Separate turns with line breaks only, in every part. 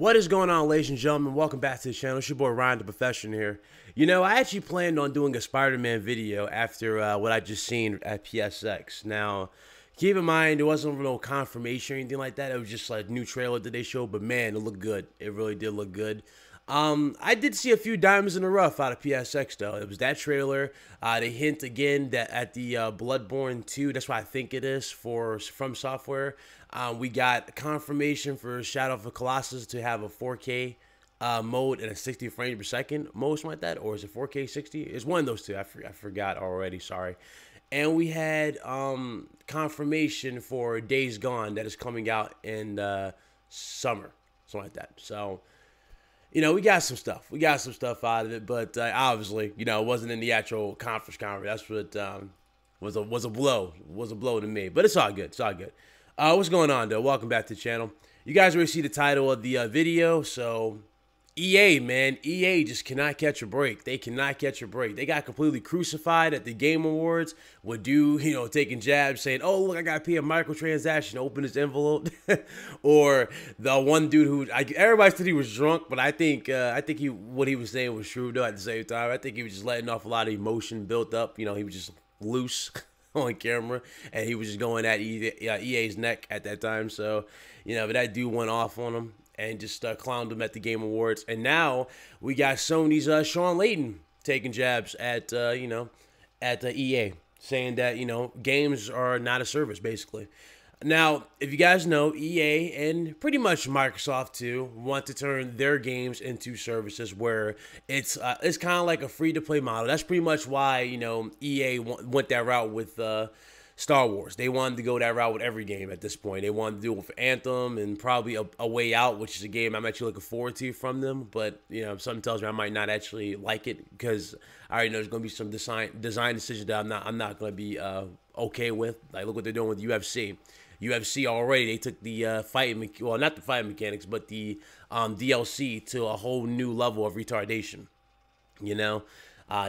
What is going on, ladies and gentlemen? Welcome back to the channel. It's your boy Ryan, the Professional here. You know, I actually planned on doing a Spider-Man video after what I just seen at PSX. Now, keep in mind, there wasn't no confirmation or anything like that. It was just like a new trailer that they showed, but man, it looked good. It really did look good. I did see a few diamonds in the rough out of PSX though. It was that trailer. They hint again that at the Bloodborne 2, that's what I think it is from Software. We got confirmation for Shadow of the Colossus to have a 4K mode and a 60 frames per second mode, something like that, or is it 4K 60? It's one of those two. I forgot already. Sorry. And we had confirmation for Days Gone that is coming out in summer, something like that. So, you know, we got some stuff. We got some stuff out of it, but obviously, you know, it wasn't in the actual conference. That's what was a blow to me. But it's all good. It's all good. What's going on, though? Welcome back to the channel. You guys already see the title of the video. So, EA, man, EA just cannot catch a break. They cannot catch a break. They got completely crucified at the Game Awards with dude, you know, taking jabs, saying, "Oh, look, I got to pay a microtransaction to open this envelope," or the one dude who everybody said he was drunk, but I think what he was saying was true though. At the same time, I think he was just letting off a lot of emotion built up. You know, he was just loose on camera, and he was just going at EA's neck at that time. So, you know, but that dude went off on him and just clowned him at the Game Awards. And now we got Sony's Shawn Layden taking jabs at, you know, at the EA, saying that, you know, games are not a service, basically. Now, if you guys know, EA and pretty much Microsoft too want to turn their games into services where it's kind of like a free-to-play model. That's pretty much why, you know, EA went that route with Star Wars. They wanted to go that route with every game at this point. They wanted to do it with Anthem and probably a Way Out, which is a game I'm actually looking forward to from them. But, you know, something tells me I might not actually like it because I already know there's going to be some design decisions that I'm not going to be okay with. Like, look what they're doing with UFC. UFC already, they took the well, not the fighting mechanics, but the DLC to a whole new level of retardation. You know,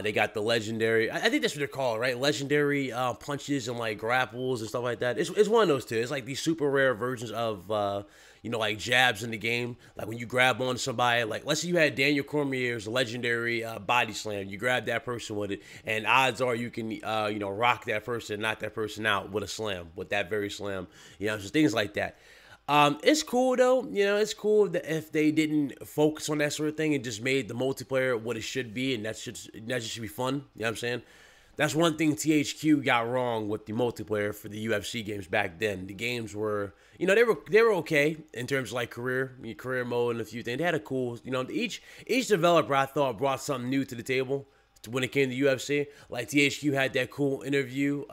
they got the legendary, I think that's what they're called, right? Legendary punches and like grapples and stuff like that. It's one of those two. It's like these super rare versions of, you know, like jabs in the game. Like when you grab on somebody, like let's say you had Daniel Cormier's legendary body slam. You grab that person with it, and odds are you can, you know, rock that person, knock that person out with a slam, with that very slam. You know, just things like that. It's cool though, you know, it's cool that if they didn't focus on that sort of thing and just made the multiplayer what it should be, and that just should be fun. You know what I'm saying? That's one thing THQ got wrong with the multiplayer for the UFC games back then. The games were, you know, they were okay in terms of like career mode and a few things. They had a cool, you know, each developer I thought brought something new to the table when it came to UFC. Like THQ had that cool interview,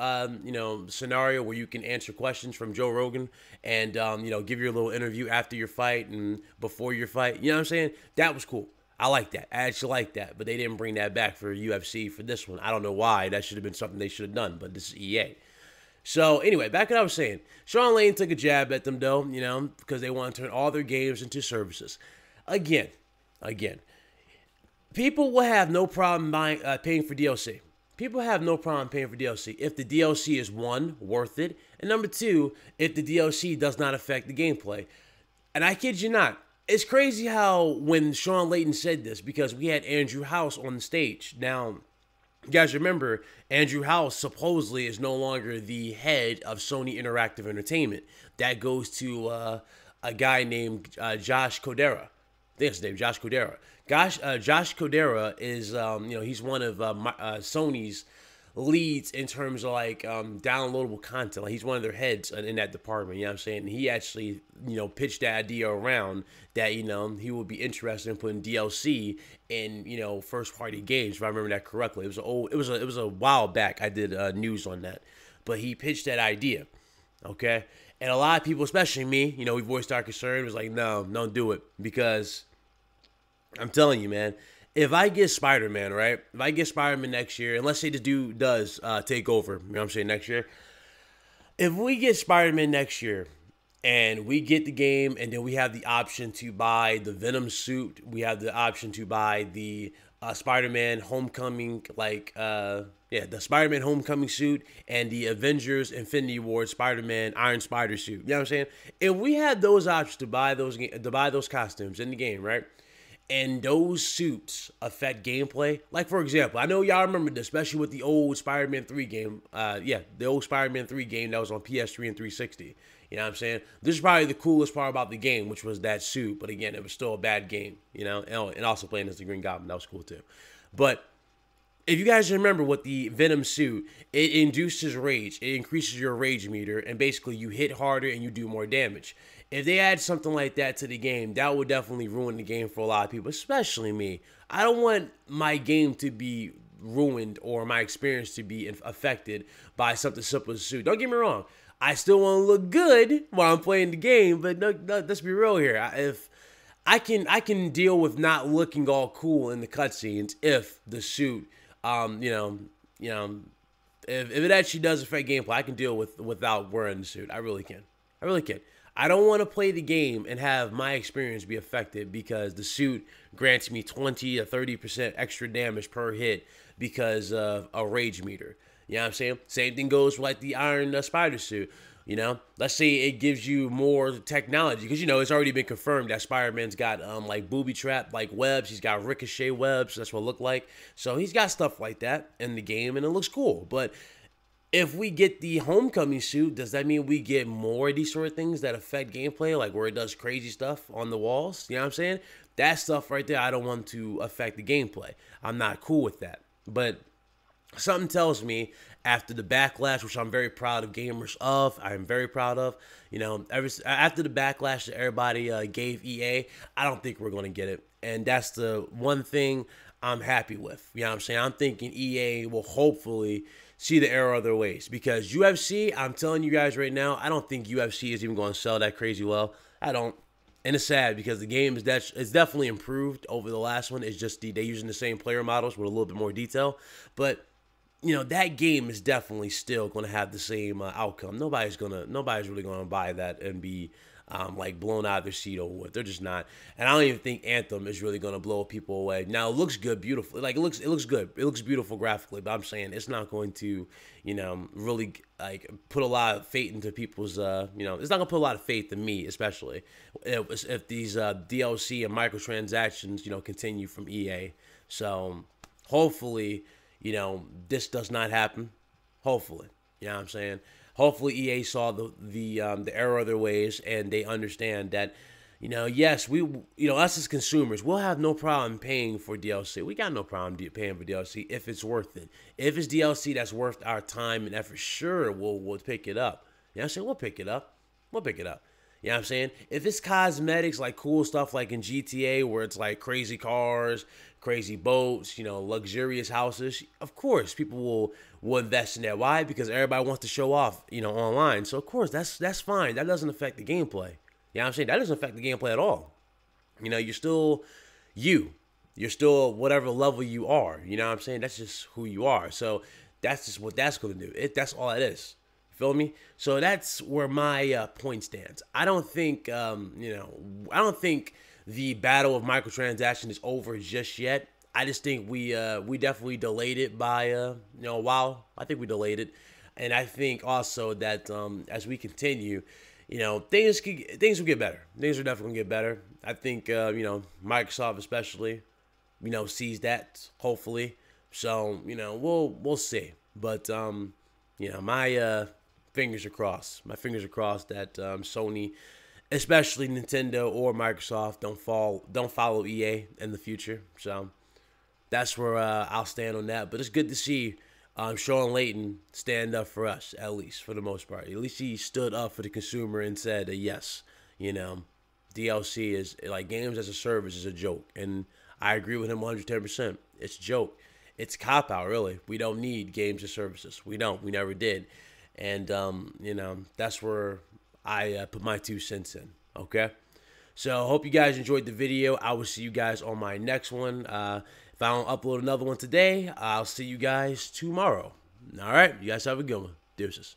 you know, scenario where you can answer questions from Joe Rogan and, you know, give your little interview after your fight and before your fight. You know what I'm saying? That was cool. I like that. I actually like that. But they didn't bring that back for UFC for this one. I don't know why. That should have been something they should have done, but this is EA. So, anyway, back to what I was saying. Shawn Layden took a jab at them, though, you know, because they want to turn all their games into services. Again. People will have no problem paying for DLC. People have no problem paying for DLC if the DLC is, one, worth it, and number two, if the DLC does not affect the gameplay. And I kid you not, it's crazy how when Shawn Layden said this, because we had Andrew House on the stage. Now, you guys remember, Andrew House supposedly is no longer the head of Sony Interactive Entertainment. That goes to a guy named Josh Codera. I think that's his name, Josh Codera. Josh Codera is, you know, he's one of Sony's leads in terms of like downloadable content. Like he's one of their heads in that department. You know what I'm saying? And he actually, you know, pitched the idea around that, you know, he would be interested in putting DLC in, you know, first party games. If I remember that correctly, it was a while back. I did news on that, but he pitched that idea. Okay, and a lot of people, especially me, you know, we voiced our concern. It was like, no, don't do it, because I'm telling you, man, if I get Spider-Man, right? If I get Spider-Man next year, and let's say this dude does take over, you know what I'm saying, next year. If we get Spider-Man next year, and we get the game, and then we have the option to buy the Venom suit, we have the option to buy the Spider-Man Homecoming, like, you Yeah, the Spider-Man Homecoming suit and the Avengers Infinity War Spider-Man Iron Spider suit. You know what I'm saying? If we had those options to buy those costumes in the game, right? And those suits affect gameplay. Like, for example, I know y'all remember this, especially with the old Spider-Man 3 game. The old Spider-Man 3 game that was on PS3 and 360. You know what I'm saying? This is probably the coolest part about the game, which was that suit. But again, it was still a bad game, you know? And also playing as the Green Goblin, that was cool too. But if you guys remember with the Venom suit, it induces rage. It increases your rage meter, and basically you hit harder and you do more damage. If they add something like that to the game, that would definitely ruin the game for a lot of people, especially me. I don't want my game to be ruined or my experience to be affected by something simple as a suit. Don't get me wrong. I still want to look good while I'm playing the game, but no, let's be real here. If I can deal with not looking all cool in the cutscenes if the suit if it actually does affect gameplay, I can deal without wearing the suit. I really can. I really can. I don't want to play the game and have my experience be affected because the suit grants me 20 to 30% extra damage per hit because of a rage meter. You know what I'm saying? Same thing goes with like the Iron Spider suit. You know, let's say it gives you more technology because, you know, it's already been confirmed that Spider-Man's got like booby trap like webs. He's got ricochet webs. That's what it look like. So he's got stuff like that in the game and it looks cool. But if we get the Homecoming suit, does that mean we get more of these sort of things that affect gameplay, like where it does crazy stuff on the walls? You know what I'm saying? That stuff right there, I don't want to affect the gameplay. I'm not cool with that. But something tells me after the backlash, which I'm very proud of gamers of, I am very proud of, you know, after the backlash that everybody gave EA, I don't think we're going to get it. And that's the one thing I'm happy with. You know what I'm saying? I'm thinking EA will hopefully see the error of their ways. Because UFC, I'm telling you guys right now, I don't think UFC is even going to sell that crazy well. I don't. And it's sad because the game is it's definitely improved over the last one. It's just they're using the same player models with a little bit more detail. But you know, that game is definitely still going to have the same outcome. Nobody's really going to buy that and be like blown out of their seat over it. They're just not. And I don't even think Anthem is really going to blow people away. Now it looks good, beautiful. Like it looks good. It looks beautiful graphically. But I'm saying it's not going to, you know, really like put a lot of faith into people's. You know, it's not going to put a lot of faith in me, especially if these DLC and microtransactions, you know, continue from EA. So hopefully, you know, this does not happen. Hopefully. You know what I'm saying? Hopefully EA saw the error of their ways and they understand that, you know, yes, us as consumers, we'll have no problem paying for DLC. We got no problem paying for DLC if it's worth it. If it's DLC that's worth our time and effort, sure, we'll pick it up. You know what I'm saying? We'll pick it up. We'll pick it up. You know what I'm saying? If it's cosmetics, like cool stuff like in GTA where it's like crazy cars, crazy boats, you know, luxurious houses, of course people will invest in that. Why? Because everybody wants to show off, you know, online. So of course that's fine. That doesn't affect the gameplay. You know what I'm saying? That doesn't affect the gameplay at all. You know, you're still you. You're still whatever level you are. You know what I'm saying? That's just who you are. So that's just what that's going to do. That's all it is. Feel me? So that's where my point stands. I don't think, I don't think the battle of microtransaction is over just yet. I just think we definitely delayed it by a while. I think we delayed it, and I think also that as we continue, you know, things will get better. Things are definitely gonna get better. I think Microsoft especially, you know, sees that hopefully. So you know, we'll see. But my fingers are crossed. My fingers are crossed that Sony, especially Nintendo or Microsoft, don't follow EA in the future. So that's where I'll stand on that. But it's good to see Shawn Layden stand up for us, at least for the most part. At least he stood up for the consumer and said, yes, you know, DLC is like games as a service is a joke, and I agree with him 110%. It's a joke. It's a cop-out, really. We don't need games as services. We don't. We never did. And, that's where I put my 2 cents in, okay? So, hope you guys enjoyed the video. I will see you guys on my next one. If I don't upload another one today, I'll see you guys tomorrow. All right? You guys have a good one. Deuces.